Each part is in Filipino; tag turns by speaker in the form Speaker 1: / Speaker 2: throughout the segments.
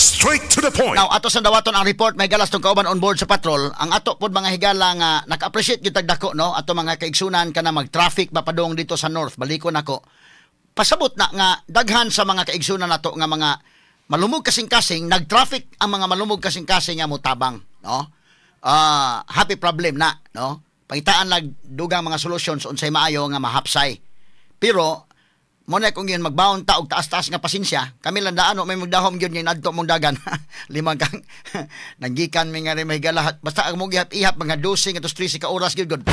Speaker 1: Straight to the point.
Speaker 2: Now, ato sa dawaton ang report, may galas tong kauban on board sa patrol. Ang ato pod mga higala nga naka-appreciate gyud tagdako, no? Ato mga kaigsunan kana mag-traffic mapadong dito sa north. Balikon ako. Pasabot na nga daghan sa mga kaigsunan nato nga mga malumog kasing-kasing, nag-traffic ang mga malumog kasing-kasing nga motabang, no? Happy problem na, no? Pangitaan nagdugang mga solutions unsay maayo nga mahapsay. Pero mo na kung yun magbaon ta og taas-taas nga pasensya, kami lang daano may magdahom gyud nga adto mong dagan. Limang kang nanggikan mi nga rin may galahat basta ang mong ihap mga 12 nga 13 ka oras gyud,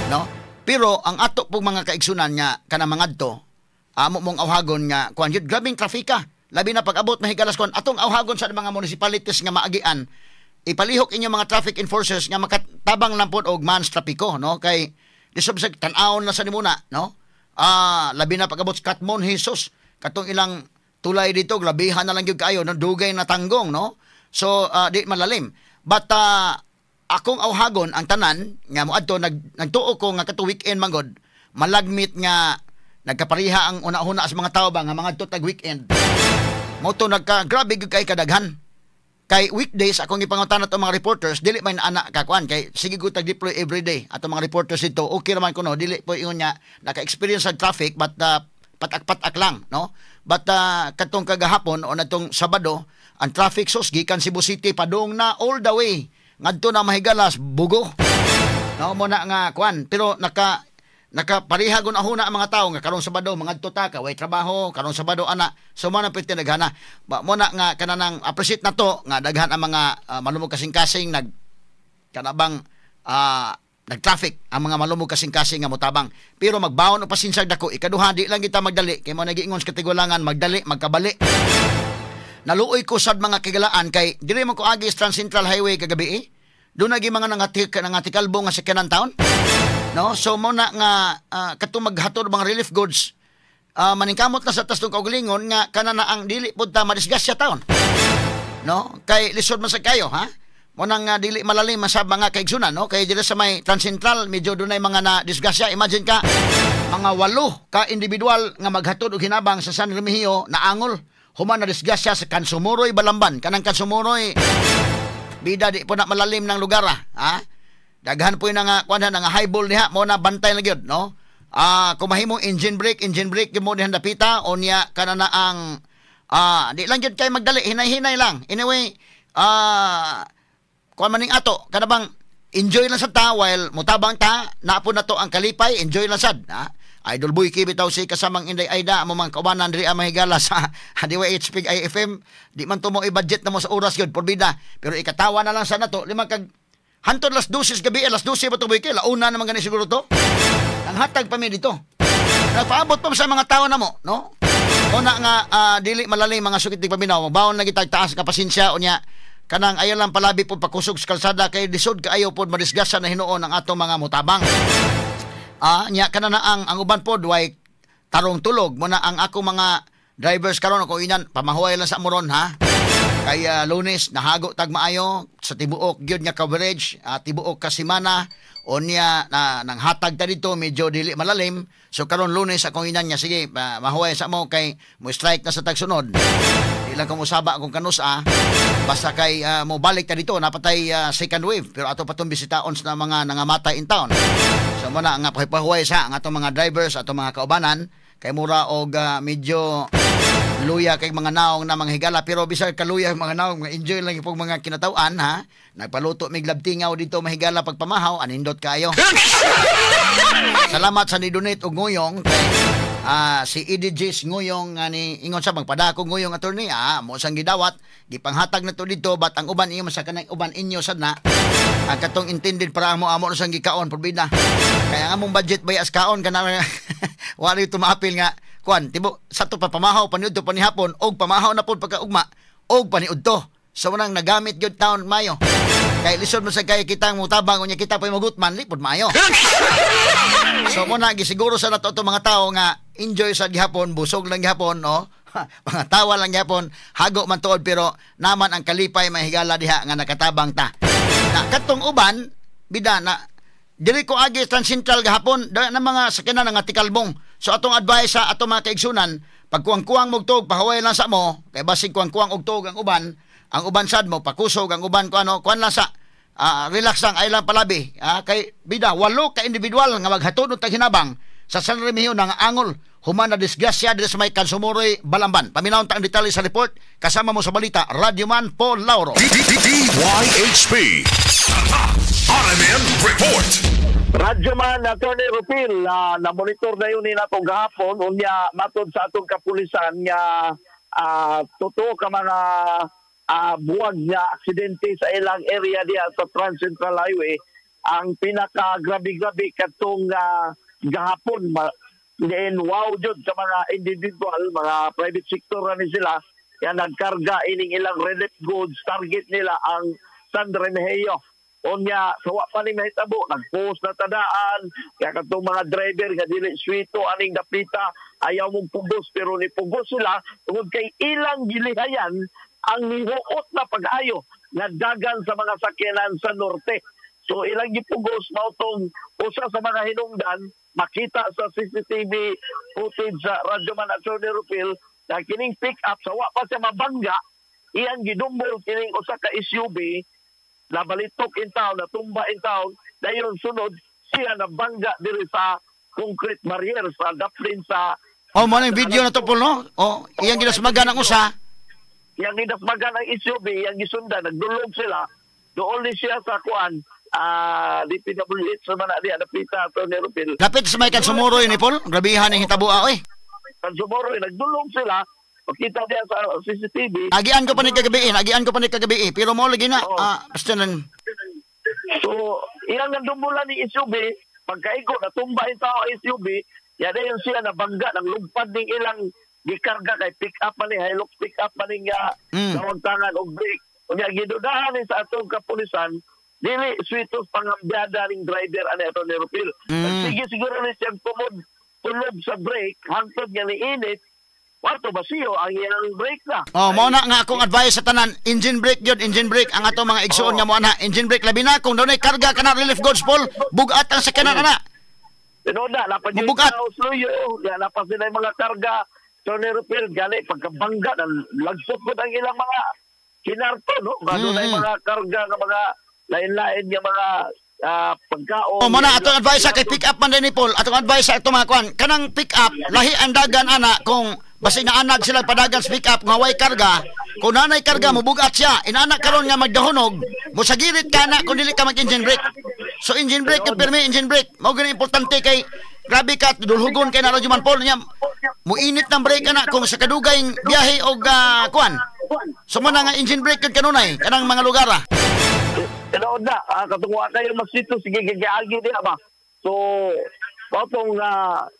Speaker 2: no? Pero ang ato pong mga kaigsunan nga kana mangadto, amo mong awhagon nga kuan gyud grabing trafika. Labi na pag-abot mahigalas kon atong awhagon sa mga municipalities nga maagian. Ipalihok inyo mga traffic enforcers nga makatabang lang pod og mans trapiko, no? Kay disubseg tan-awon na sa nimuna, no? Labi na pag-abot sa Katmon, Jesus. Katong ilang tulay dito, grabihan na lang yung kayo, no? Dugay na tanggong, no? So, di malalim. But, akong awhagon, ang tanan, nga mo adto, nagtuo ko nga kato weekend manggod, malagmit nga, nagkapariha ang una-una sa mga tao ba, nga mga tutag weekend. Moto grabe kay kadaghan. Kay weekdays, akong ipangutan at mga reporters, dili may anak kakuan. Kay sige ko tag-deploy everyday. At mga reporters ito, okay naman ko, no? Dili po yun niya, naka-experience sa traffic, but patak-patak lang, no? But katong kagahapon, o natong Sabado, ang traffic sos, gikan Cebu City, padung na all the way. Ngadto na mahigalas, bugo. No, mo na nga, kuan. Pero nakaparihagon ahuna ang mga tao nga karong Sabado mga tutaka way trabaho karong Sabado ana so mo na pwede naghana mo na nga kanang appreciate na to nga daghan ang mga malumog kasing-kasing kanabang nag-traffic ang mga malumog kasing-kasing nga motabang pero magbaon og pasinsag dako ikaduha di lang kita magdali kay mo nagiingon sa katigulangan magdali magkabali naluoy ko sad mga kigalaan kay dili man ko agi Trans Central Highway kagabi doon nagi mga nangatikalbo nga sakyanan taon. No, so mo na nga katong maghatod mga relief goods maningkamot na sa tastong kaugalingon nga kana na ang dili pud ta madisgasya taon. No, kay lisod man sa kayo ha. Mo nang dili malalim sa mga kaigsunan no kay dili sa may Trans Central medyo dunay mga na disgasya. Imagine ka mga 8 ka individual nga maghatod og hinabang sa San Remigio na angol human na disgasya sa Kansumuroy Balamban kanang Kansumuroy bida di po na malalim ng lugar ha. Daghan po yung nga kuan nga highball niya mo na bantay na gyud no. Kung mahimong engine brake mo dihan dapita o niya kanana ang di lang gyud kay magdali hinay-hinay lang. Anyway, kuan maning ato kanabang enjoy lang sa ta while mutabang ta naapon na to ang kalipay enjoy lang sad ha. Idol Boy bitaw si kasamang Inday Aida amo man kaubanan diri ang mahigala sa DYHP IFM di man to mo i-budget na mo sa oras gyud porbida pero ikatawa na lang sa nato lima kag hantod las 12 gabi, las 12 ba ito boy kayo? Launa naman gani siguro to. Ang hatag pa mi dito. Nagpaabot pa sa mga tao na mo, no? O na nga, dili malalim mga sukitig paminaw. Magbaon lagi taas ka pasensya o niya. Kanang ayaw lang palabi po pakusog sa kalsada kay disod ka ayaw po madisgasa na hinuon ang atong mga mutabang. Niya kana na ang uban po, duway tarong tulog. Muna ang ako mga drivers karon ako inan, pamahuay lang sa amuron ha. Kaya Lunes nahago tag maayo sa tibuok gyud nga coverage tibuok ka semana onya nang hatag ta dito medyo dili malalim so karon Lunes akong inan niya sige mahuway sa mo kay mo strike na sa tagsunod ilang ko musaba kung kanus basta kay mo balik ta dito napatay second wave pero ato patong bisitaon sa mga nangamatay in town so mo na nga pahuway sa ang atong mga drivers atong mga kaubanan kay mura og medyo luya kay mga naong na mga higala pero bisag kaluya mga naong enjoy lang yung mga kinatawan ha nagpaluto mig labtingaw dito mahigala pagpamahaw anindot kayo salamat sa ni-donate og nguyong kay si EDG's nguyong ni ingon sa magpadako nguyong attorney mo sang gidawat gipanghatag na to dito bat ang uban inyo sa kanang uban inyo sad na ang katong intended para amo sang gikaon porbida kaya nga mong budget bayas kaon kana wala tumapil nga kuan tibo sa to pamahaw paniud to panihapon og pamahaw na pud pagkaugma og paniud to so nang nagamit gyud taon mayo kay lisod mo sa kay kitang mutabang unya kita pa magutman lipod mayo so mo na gisiguro sa nato mga tao nga enjoy sa gihapon busog lang gihapon no mga tawa lang gihapon hago man tuod pero naman ang kalipay mahigala diha nga nakatabang ta na katong uban bida na dili ko agi Trans Central gahapon na mga sakyanan nga tikalbong. So atong advice sa atong mga kaigsunan, pag kuwang-kuwang mo tog, pahuway lang sa mo, kay basig kuwang-kuwang og tog ang uban, ang uban sad mo pakusog, ang uban ko ano, kuan lang sa relax lang, ay lang palabi. Kay bida, 8 ka individual nga maghatod og taghinabang sa San Remigio ng angol human na disgrasya dito sa may Kansumoroy, Balamban. Paminawon ta ang detalye sa report kasama mo sa balita, Radyoman Paul Lauro.
Speaker 1: DYHP RMN Report.
Speaker 3: Radyoman Attorney Rupil, na-monitor na yun natong gahapon, unya matod sa atong kapulisan nga totoo ka mga buwag nga aksidente sa ilang area diya sa Trans Central Highway. Ang pinaka-grabe-grabe katong gahapon, then wow jud sa mga individual, mga private sector na sila, kaya nagkarga ining ilang relief goods, target nila ang San Remigio. Onya, sawa pa ni mahitabo, nag-post na tadaan, kaya katong mga driver nga dili swito aning dapita, ayaw mong pugos, pero ni pugos sila, tungod kay ilang gilihayan ang nihuot na pag-ayo nga dagan sa mga sakyanan sa norte. So ilang gipugos, mautong usa sa mga hinungdan, makita sa CCTV footage sa Radyoman Attorney Rupil, na kining pick-up, sawa pa siya mabangga, iyang gidumbol kining usa ka SUV, nabalitok in town, natumba in town, dayon sunod, siya nabangga diri sa concrete barrier sa daplin sa...
Speaker 2: Mo na yung video na to, Paul, no? Iyang ginasmagan ang usa.
Speaker 3: Iyang ginasmagan ang SUV, iyang gisundan, nagdulog sila, doon siya sa kuan, DPWH sa mana diya, napita ito ni Rupil.
Speaker 2: Lapit sa may Kansumoroy ni Paul, grabihan ang hitabua, oy.
Speaker 3: Kansumoroy, nagdulog sila, makita diya sa CCTV.
Speaker 2: Agian ko pa ni kagabi, pero mo lagi na, basta nan.
Speaker 3: So, ilang nandumulan ni SUV, pagkaigo, natumba yung tao SUV, yada yung siya nabangga, nang lugpad ng ilang gikarga kay pick up man ni, Hilux pick up man niya, nawantangan o break. Kung yung gidudahan sa atong kapulisan, dili sweetos pangambyada ng driver ano ito ni Rupil. Sige siguro ni siyang tulog sa break, hangtod niya ni init, wato ba siyo ang iyang break na.
Speaker 2: Mao na nga akong advice sa tanan, engine brake yun, engine brake ang ato mga igsuon nga mo ana, engine brake labi na kung daw nay karga kana relief goods Paul, bugat ang sakyanan ana.
Speaker 3: Tinoda, lapan yung sluyo, lapan sila yung mga karga, so ni Rupil, gali, pagkabangga, lagsot ko ang ilang mga kinarto, no? Gano'n na yung mga karga ng mga lain-lain yung mga pagkaon.
Speaker 2: Muna, atong advice sa kay pick up man din ni Paul, atong advice sa itong mga kwan, kanang pick up, lahi ang dagan ana, kung basi naanag sila padagan sa pick up, nga way karga, kung nanay karga mo, bugat siya, inaanak karon nga magdahonog, mo sa girit ka na, kung dili ka mag-engine brake. So engine brake, yung permi engine brake, mao ganun importante kay, grabe ka, dulhugon kay na Radyoman Paul niya, muinit ng brake na kung sa kadugay biyahe o kuan. So mo na nga engine brake yun kanunay, kanang mga lugar.
Speaker 3: Tinood na, katunguan kayo masito, sige gagagi niya ba? So, patong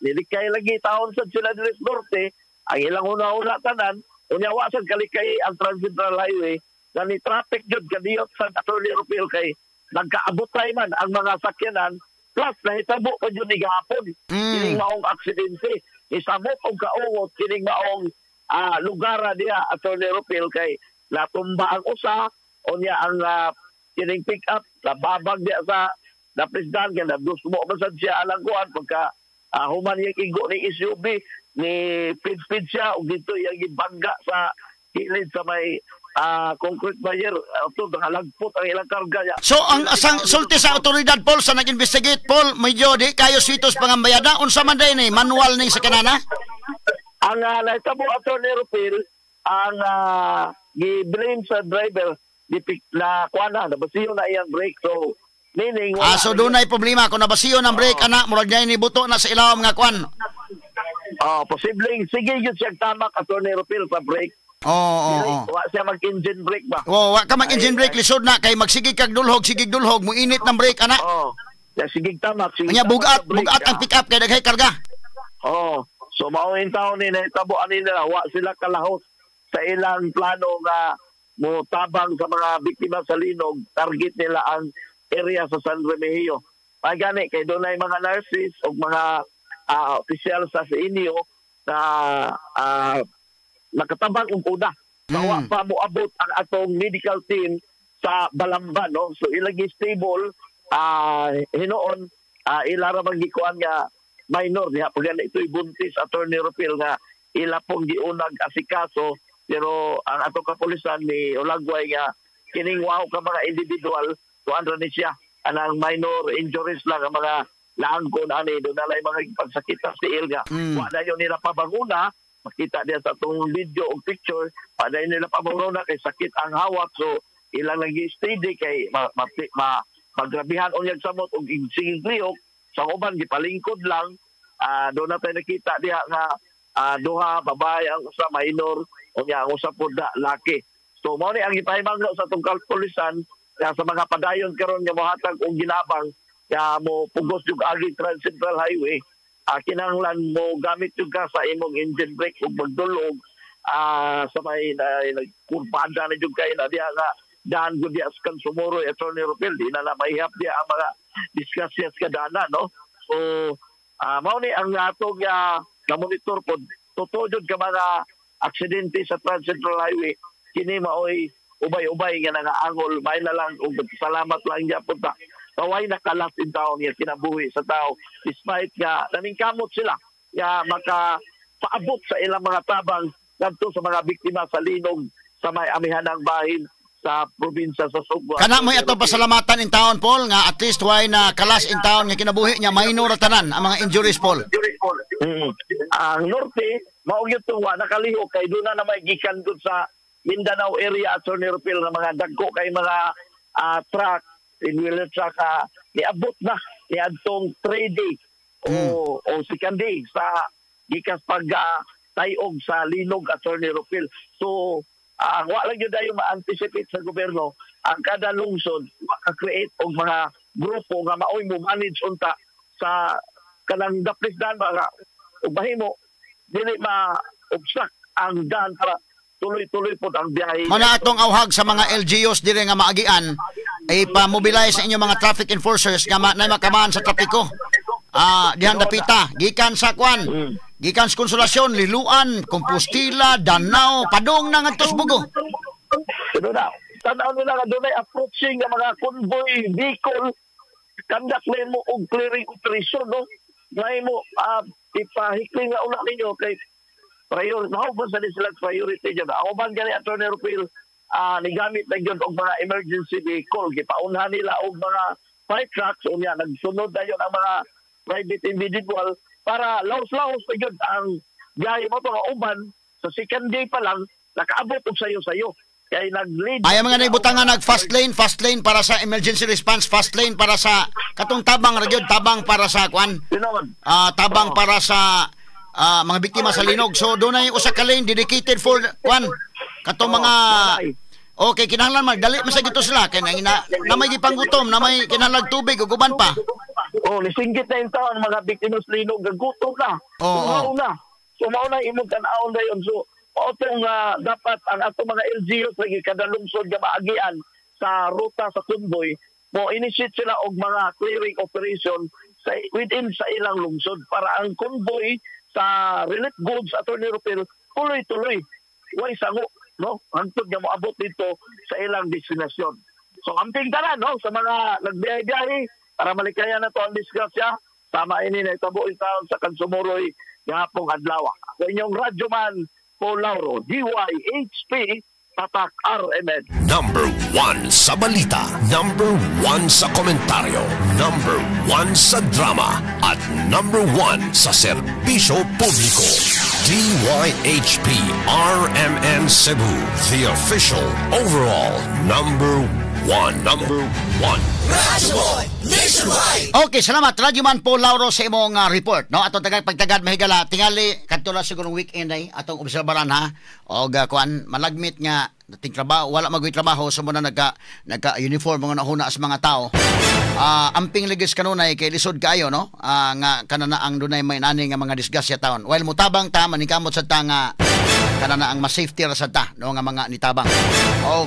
Speaker 3: nilikay lagi taon sa sila Dres Norte, ang ilang una-una tanan, unyawasan kalikay ang Trans Central Highway, na ni traffic yun, kaniyot sa Attorney Rupil kay nagkaabot tayo man ang mga sakyanan, plus nahitabo ko yun ni gahapon, kining maong aksidente, isabot o kaungot, kining maong lugar diya, Attorney Rupil kay natumba ang usa, o niya ang kining pick up, nababag diya sa napresdan, kaya nagdusmo masad siya alang kuhan, pagka human yung igo ni SUV, ni speed siya, o dito yung ibangga sa kilid sa may concrete barrier, ito, nakalagpot ang ilang karga niya.
Speaker 2: So, ang asang sulti sa otoridad, Paul, sa nag-investigate, Paul, medyo di kayo switos pangambayada, unsa man day ni manual ning sa kanana?
Speaker 3: Ang naitabo Attorney Rupil, ang gi-blame sa driver, na kuana, nabasiyo na iyang brake, so meaning...
Speaker 2: so doon na problema, kung nabasiyo ng brake, anak, murag niya inibuto na sa ilawam nga kuan.
Speaker 3: Posibleng, sige yun siyang tamak, Attorney Rupil, sa brake. Wa siya mag-engine brake ba?
Speaker 2: Wa ka mag-engine brake, lisod na, kay magsigig kag dulhog, mo init ng brake, anak.
Speaker 3: Sigig tamak.
Speaker 2: Kanya bugat ang pick up, kay daghay karga.
Speaker 3: So mauin taon ni nahitabuan nila, wa sila kalahos sa ilang plano nga mo tabang sa mga biktima sa linog, target nila ang area sa San Remigio. Ay gani, kay doon ay mga nurses o mga official sa inyo na nakatabang ang una. Nawa pa mo abot ang atong medical team sa Balamban, no? So ilagi stable, hinoon, ilara magikuan nga minor, diha pag ito'y buntis, Attorney Rupil, nga ila pong giunag asikaso pero ang ato kapulisan ni Olagway nga kining wow ka mga individual tuan ra ni siya anang minor injuries lang ang mga laangkon ani do nalay mga pagsakita sa ilga wala yun nila pabanguna makita diya sa atong video o picture wala yun nila pabanguna kay sakit ang hawak so ilang lagi steady kay magrabihan unyag samot og sigig lihok sa uban gipalingkod lang do na tayo nakita diha nga duha babae ang usa minor unya ang usa pud laki so mao ni ang ipahimangno sa atong kapulisan sa mga padayon karon nga mohatag og ginabang ya mo pugos jug agi Trans Central Highway kinahanglan mo gamit jud ka sa imong engine brake ug magdulog sa may kurpada na jud kay na diha nga daan gud diha sa Sumuro Attorney Rupil di na mahihap diha ang mga diskusyon sa dana no so mao ni ang atong monitor pod totoo jud ka mga aksidente sa Trans Central Highway kini maoy ubay-ubay nga nangaangol may na lang ug salamat lang gyapon ta kaway nakalas in taon nga kinabuhi sa tao despite nga naningkamot sila ya maka paabot sa ilang mga tabang ngadto sa mga biktima sa linog sa may amihanang bahin sa probinsya sa Sugbo.
Speaker 2: Kana mo ato pasalamatan in town Paul nga at least why na kalas in town nga kinabuhi niya minor tanan ang mga injuries Paul.
Speaker 3: Ang norte mao gyud tuwa nakaliho kay duna na may gikan gud sa Mindanao area at Attorney Rupil na mga dagko kay mga truck in-wheeler truck niabot na niadtong 3 days o second day sa gikas pag tayog sa linog Attorney Rupil. So wa lang yun dayo ma-anticipate sa gobyerno ang kada lungsod maka-create og mga grupo nga maoy mo manage unta sa kanang daplisdan mga ug mahimo dili ma-obstruct ang daan para tuloy-tuloy po ang biyahe.
Speaker 2: Mana atong awhag sa mga LGUs dire nga maagian ay pa-mobilize sa inyong mga traffic enforcers nga na makamaan sa trapiko. Dihan dapita gikan sa kwan. Gikan sa Konsolasyon, Liluan, Compostela, Danao, padung na ngadto Bugo.
Speaker 3: Ano na? Tanaw nila nga doon ay approaching ng mga convoy vehicle kandak na mo og clearing operation no. Ngay mo ipahikling nga una ninyo kay priority how ba sa sila priority dyan ako ba gani Attorney Rupil nigamit na yun og mga emergency vehicle gipaunhan nila og mga fire trucks o niya nagsunod na yun ang mga private individual para laos-laos na yun ang biyahe mo mga uban sa second day pa lang nakaabot og sayo-sayo kaya nag-lead
Speaker 2: ay mga naibutangan fast lane para sa emergency response fast lane para sa katong tabang ragyod tabang para sa kwan tabang para sa mga biktima sa linog. So doon ay usa ka lane dedicated for one katong mga okay kinahanglan magdali man sa gito sila kay na may gipanggutom na may kinahanglan tubig ug uban pa.
Speaker 3: Nisinggit na yung taon mga biktima sa linog gagutom na. Sumauna imong tan-aon dayon so otong dapat ang atong mga LGUs lagi kada lungsod nga maagian sa ruta sa convoy mo initiate sila og mga clearing operation sa within sa ilang lungsod para ang convoy sa relief goods Attorney Rupil tuloy-tuloy way sango no hangtod nga moabot dito sa ilang destinasyon so amping tanan no sa mga nagbiyahe para malikayan na to ang disgrasya sama ini na itabo taon sa Kansumuroy gahapong adlaw ako inyong radyoman Paul Lauro DYHP Tatak RMN.
Speaker 1: Number 1 sa balita, number 1 sa komentaryo, number 1 sa drama, at number 1 sa serbisyo publiko. DYHP RMN Cebu, the official overall number 1. Number 1.
Speaker 4: Radyo Boy Nationwide.
Speaker 2: Okay, salamat Radyo Man Paul Lauro sa imong report no atong pagtagad mahigala tingali kadto na siguro weekend ay atong obserbaran ha og kuan malagmit nga ting trabaho wala magoy trabaho so muna nagka uniform mga nahuna sa mga tao amping ligis kanunay kay lisod kaayo no nga kanana ang dunay may nani nga mga disgrasya taon while mutabang ta manikamot sa ta nga kanana ang mas safety ra sa ta no nga mga nitabang.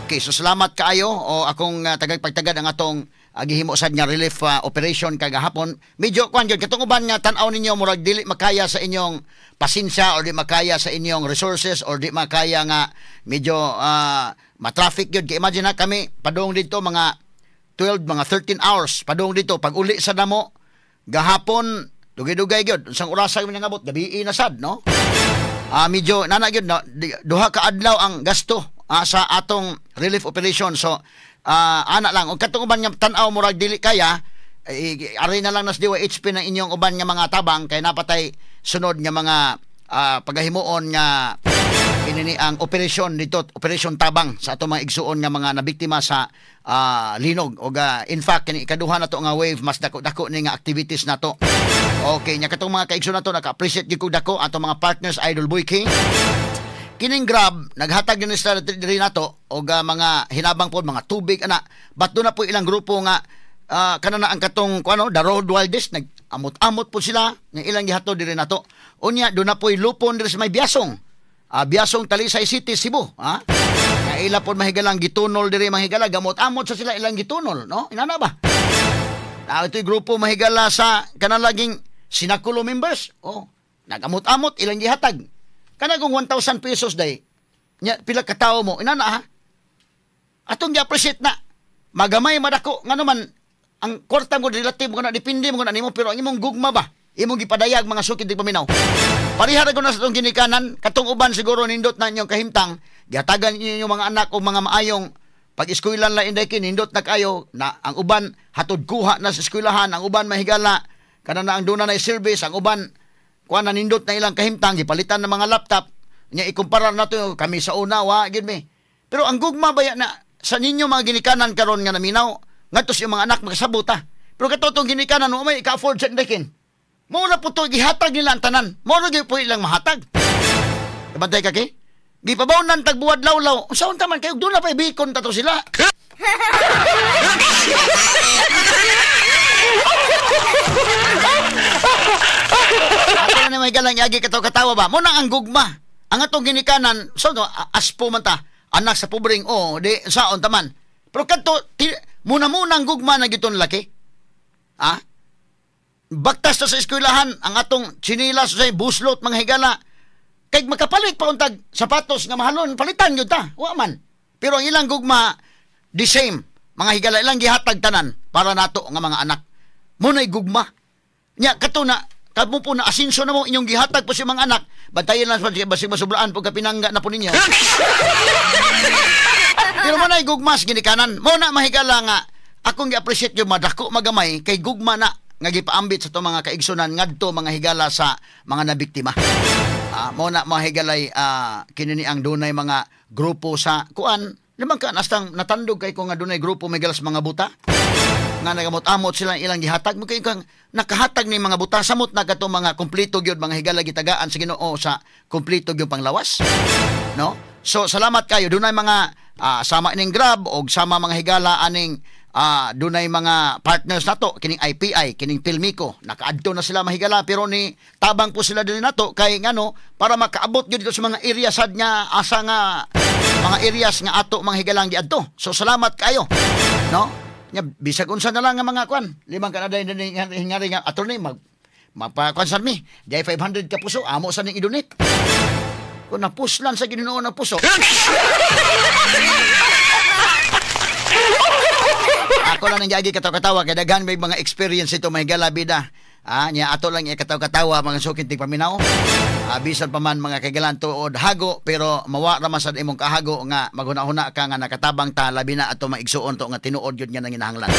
Speaker 2: Okay, so salamat kaayo o akong tagapagtagad ang atong gihimo sad nga relief operation kagahapon. Medyo kwan gyud katong uban nga tan-aw ninyo murag dili makaya sa inyong pasensya or di makaya sa inyong resources or di makaya nga medyo ma-traffic gyud. Imagine na kami padung dito mga 12 mga 13 hours padung dito pag uli sa damo gahapon dugay-dugay gyud unsang orasa kami nangabot gabi na sad no. medyo nana gyud no, duha ka adlaw ang gasto sa atong relief operation. So ana lang og katong uban nga tan-aw murag dili kaya ari na lang nas DYHP ng inyong uban nga mga tabang kay napatay sunod nga mga pagahimuon nga inini ang operasyon dito, operasyon tabang sa ato mga igsuon nga mga nabiktima sa linog o in fact kini ikaduha na to nga wave mas dako-dako ni nga activities nato. Okay, nya katong mga kaigsuon nato naka-appreciate gyud dako ato mga partners Idol Boy King. Kining Grab naghatag din sa diri nato og mga hinabang pod mga tubig ana. But do na po ilang grupo nga kanana ang katong kuano The Road Wildest nag-amot-amot po sila nga ilang gihatod diri nato. Unya do na po lupon diri sa may Biasong. Biasong Talisay City, Cebu, ha? Ila po mahigalang gitunol diri mahigala gamot-amot sa sila ilang gitunol, no? Inana ba? Ito'y grupo mahigala sa kanalaging Sinakulo members. Nagamot-amot ilang gihatag. Kanagong 1,000 pesos day. Nya pila ka tawo mo, inana ha? Atong gi-appreciate na. Magamay madako nga naman ang kwarta mo relative mo na depende mo na nimo pero ang imong gugma ba? Imong gipadayag mga sukid di paminaw. Parihara ko na sa itong ginikanan, katong uban siguro nindot na inyong kahimtang, gihatagan ninyo mga anak o mga maayong pag-eskwelahan la inday nindot na kayo, na ang uban hatod kuha na sa eskwelahan, ang uban mahigala, kana na ang duna na service, ang uban kuha na nindot na ilang kahimtang, gipalitan ng mga laptop, niya ikumpara na to kami sa una, gid me. Pero ang gugma ba na sa ninyo mga ginikanan karon nga naminaw, ngadto yung mga anak magsabuta. Pero katotong ginikanan, may ika-afford sa inday Muna po ito, gihatag nila ang tanan. Muna po ilang mahatag. Kabantay ka ki? Gipabaw ng tagbuwad lawlaw. Saan taman kayo? Doon na pa ibikon tato sila. Ako na may galang yagi katawa ba? Muna ang gugma. Ang atong ginikanan, so no, aspo man ta. Anak sa pobring, di saon taman. Pero kanto, muna ang gugma na giton laki. Baktas na sa eskwelahan ang atong chinilas sa buslot mga higala kay makapalit pa untag sapatos nga mahalon palitan gyud ta wa man pero ang ilang gugma the same mga higala ilang gihatag tanan para nato nga mga anak mo nay gugma nya kato na kamo po na asinso na mo inyong gihatag po si mga anak bantayan lang sa basig masublaan pag kapinangga na po ninyo pero mo nay gugmas ginikanan mo na mahigala nga akong gi-appreciate yung madako magamay kay gugma na nga gipaambit sa to mga kaigsunan ngadto mga higala sa mga nabiktima. Mo na mga higalay kinini ang dunay mga grupo sa kuan limang ka nastang natandog kay ko nga dunay grupo may galas mga buta nga nagamot-amot sila ilang gihatag mo kay kang nakahatag ni mga buta samot na kato mga kumpleto gyud mga higala gitagaan sa Ginoo sa kumpleto gyud panglawas no. So salamat kayo dunay mga sama ning Grab og sama mga higala aning dunay mga partners nato kining IPI kining Pilmico nakaadto na sila mahigala pero ni tabang po sila dili nato kay ngano para makaabot gyud dito sa mga area sad nga asa nga mga areas nga ato mga higalang giadto so salamat kayo no nya bisag unsa na lang nga mga kwan limang kanaday ngari nga attorney magpakonsan mi di 500 ka puso amo sa ning idonate kun napuslan sa Ginoo na puso ako lang nang gagi katawa-katawa kay daghan may mga experience ito may galabida. Nya ato lang katawa-katawa mga sukit tig paminaw. Bisan pa man mga kagalan tuod hago pero mawa ra man sad imong kahago nga maghuna-huna ka nga nakatabang ta labi na ato maigsuon to nga tinuod gyud nga nang hinahanglan.